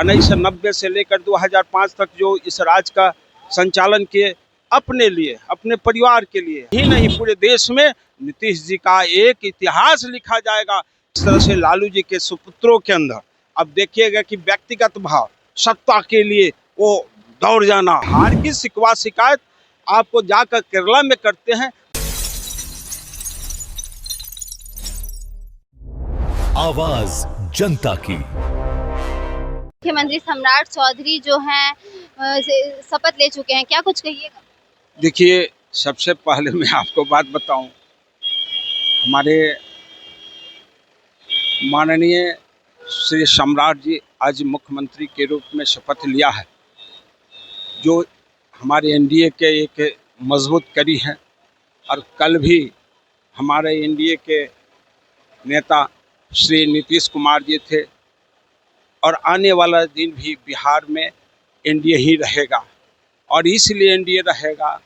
1990 से लेकर 2005 तक जो इस राज्य का संचालन किए, अपने लिए, अपने परिवार के लिए ही नहीं पूरे देश में नीतीश जी का एक इतिहास लिखा जाएगा। इस तरह से लालू जी के सुपुत्रों के अंदर अब देखिएगा कि व्यक्तिगत भाव, सत्ता के लिए वो दौड़ जाना, हार की शिकवा शिकायत आपको जाकर केरला में करते हैं। आवाज जनता की। मुख्यमंत्री सम्राट चौधरी जो हैं शपथ ले चुके हैं, क्या कुछ कहिएगा? देखिए, सबसे पहले मैं आपको बात बताऊं, हमारे माननीय श्री सम्राट जी आज मुख्यमंत्री के रूप में शपथ लिया है, जो हमारे एनडीए के एक मजबूत कड़ी हैं। और कल भी हमारे एनडीए के नेता श्री नीतीश कुमार जी थे, और आने वाला दिन भी बिहार में एनडीए ही रहेगा। और इसलिए एनडीए रहेगा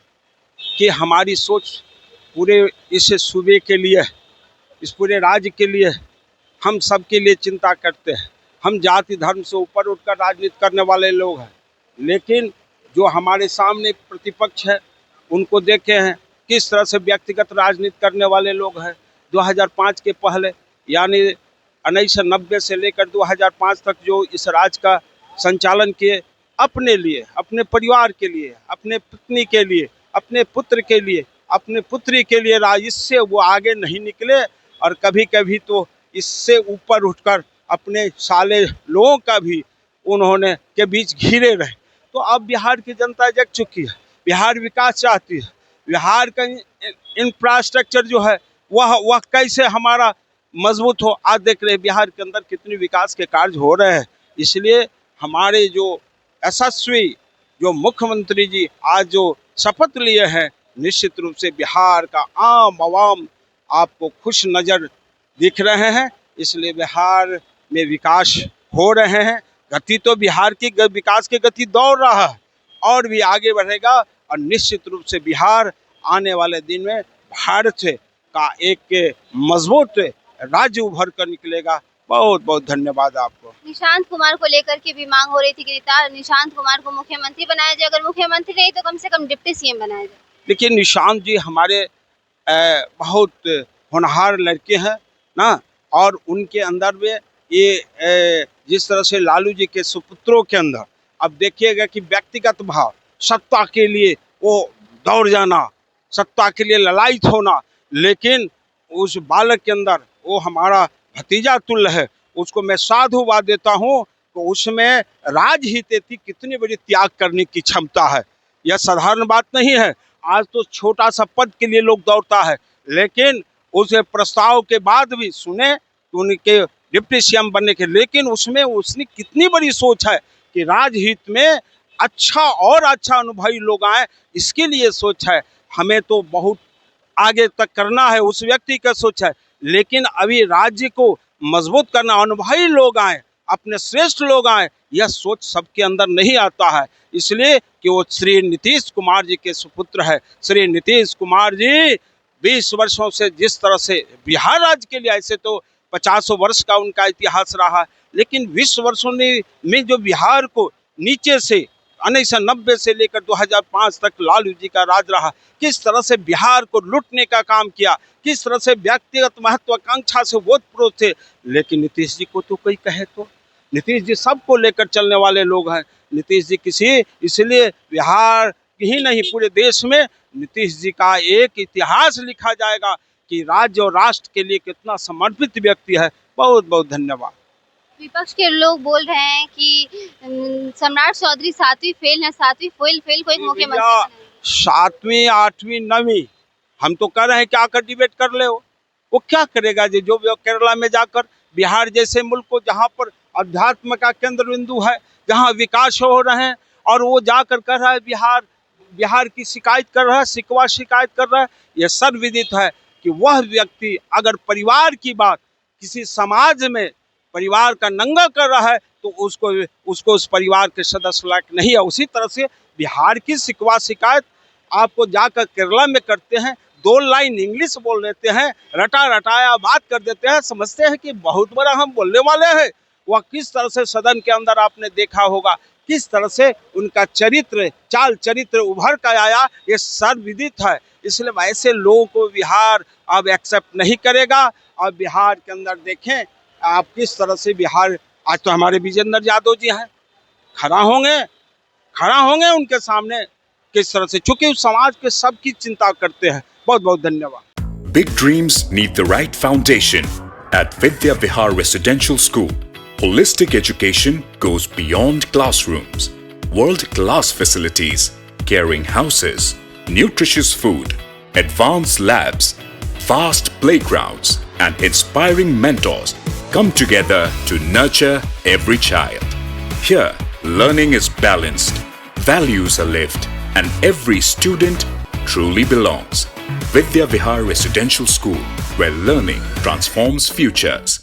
कि हमारी सोच पूरे इस सूबे के लिए, इस पूरे राज्य के लिए, हम सब के लिए चिंता करते हैं। हम जाति धर्म से ऊपर उठकर राजनीति करने वाले लोग हैं, लेकिन जो हमारे सामने प्रतिपक्ष है उनको देखे हैं किस तरह से व्यक्तिगत राजनीति करने वाले लोग हैं। 2005 के पहले यानी 1990 से लेकर 2005 तक जो इस राज्य का संचालन किए, अपने लिए, अपने परिवार के लिए, अपने पत्नी के लिए, अपने पुत्र के लिए, अपने पुत्री के लिए इससे वो आगे नहीं निकले, और कभी कभी तो इससे ऊपर उठकर अपने साले लोगों का भी उन्होंने के बीच घिरे रहे। तो अब बिहार की जनता जग चुकी है, बिहार विकास चाहती है। बिहार का इंफ्रास्ट्रक्चर जो है वह कैसे हमारा मजबूत हो। आज देख रहे हैं बिहार के अंदर कितने विकास के कार्य हो रहे हैं। इसलिए हमारे जो यशस्वी जो मुख्यमंत्री जी आज जो शपथ लिए हैं, निश्चित रूप से बिहार का आम आवाम आपको खुश नज़र दिख रहे हैं। इसलिए बिहार में विकास हो रहे हैं। गति तो बिहार की विकास की गति दौड़ रहा है और भी आगे बढ़ेगा, और निश्चित रूप से बिहार आने वाले दिन में भारत का एक मजबूत राज्य उभर कर निकलेगा। बहुत बहुत धन्यवाद आपको। निशांत कुमार को लेकर के भी मांग हो रही थी कि निशांत कुमार को मुख्यमंत्री बनाया जाए, अगर मुख्यमंत्री नहीं तो कम से कम डिप्टी सीएम बनाया जाए। देखिए, निशांत जी हमारे बहुत होनहार लड़के हैं ना, और उनके अंदर में ये जिस तरह से लालू जी के सुपुत्रों के अंदर अब देखिएगा कि व्यक्तिगत भाव, सत्ता के लिए वो दौड़ जाना, सत्ता के लिए ललायित होना, लेकिन उस बालक के अंदर वो हमारा भतीजा तुल्य है, उसको मैं साधुवाद देता हूँ। तो उसमें राजहित की कितनी बड़ी त्याग करने की क्षमता है, यह साधारण बात नहीं है। आज तो छोटा सा पद के लिए लोग दौड़ता है, लेकिन उस प्रस्ताव के बाद भी सुने तो उनके डिप्टी सीएम बनने के, लेकिन उसमें उसने कितनी बड़ी सोच है कि राजहित में अच्छा और अच्छा अनुभवी लोग आए, इसके लिए सोच है। हमें तो बहुत आगे तक करना है, उस व्यक्ति का सोच है, लेकिन अभी राज्य को मजबूत करना, अनुभवी लोग आए, अपने श्रेष्ठ लोग आए, यह सोच सबके अंदर नहीं आता है। इसलिए कि वो श्री नीतीश कुमार जी के सुपुत्र है। श्री नीतीश कुमार जी 20 वर्षों से जिस तरह से बिहार राज्य के लिए, ऐसे तो 50 वर्ष का उनका इतिहास रहा है, लेकिन 20 वर्षों में जो बिहार को नीचे से 1990 से लेकर 2005 तक लालू जी का राज रहा, किस तरह से बिहार को लूटने का काम किया, किस तरह से व्यक्तिगत महत्वाकांक्षा से वोट प्रोत थे। लेकिन नीतीश जी को तो कोई कहे तो, नीतीश जी सबको लेकर चलने वाले लोग हैं। नीतीश जी इसलिए बिहार ही नहीं पूरे देश में नीतीश जी का एक इतिहास लिखा जाएगा कि राज्य और राष्ट्र के लिए कितना समर्पित व्यक्ति है। बहुत बहुत धन्यवाद। विपक्ष के लोग बोल रहे हैं कि सम्राट चौधरी 7वीं फेल है, 7वीं फेल को एक मुख्यमंत्री 7वीं 8वीं 9वीं हम तो कह रहे हैं कि आकर डिबेट कर ले। वो क्या करेगा जी, जो केरला में जाकर बिहार जैसे मुल्क को, जहाँ पर अध्यात्म का केंद्र बिंदु है, जहाँ विकास हो रहे हैं, और वो जाकर कर रहा है बिहार की शिकायत कर रहा है, शिकवा शिकायत कर रहा है। यह सर्वविदित है कि वह व्यक्ति अगर परिवार की बात किसी समाज में परिवार का नंगा कर रहा है तो उसको उस परिवार के सदस्य लायक नहीं है। उसी तरह से बिहार की शिकवा शिकायत आपको जाकर केरला में करते हैं, 2 लाइन इंग्लिश बोल लेते हैं, रटा रटाया बात कर देते हैं, समझते हैं कि बहुत बड़ा हम बोलने वाले हैं, वह किस तरह से सदन के अंदर आपने देखा होगा, किस तरह से उनका चरित्र, चाल चरित्र उभर कर आया, ये सर्वविदित है। इसलिए ऐसे लोगों को बिहार अब एक्सेप्ट नहीं करेगा। और बिहार के अंदर देखें आप किस तरह से बिहार, आज तो हमारे विजेंद्र यादव जी हैं, खड़ा होंगे उनके सामने किस तरह से, चूंकि उस समाज के सबकी चिंता करते हैं। बहुत बहुत धन्यवाद। Big dreams need the right foundation. At Vidya Vihar Residential School, holistic education goes beyond classrooms. World-class facilities, caring houses, nutritious food, advanced labs, vast playgrounds, and inspiring mentors come together to nurture every child. Here, learning is balanced, values are lived, and every student truly belongs. Vidya Vihar Residential School, where learning transforms futures.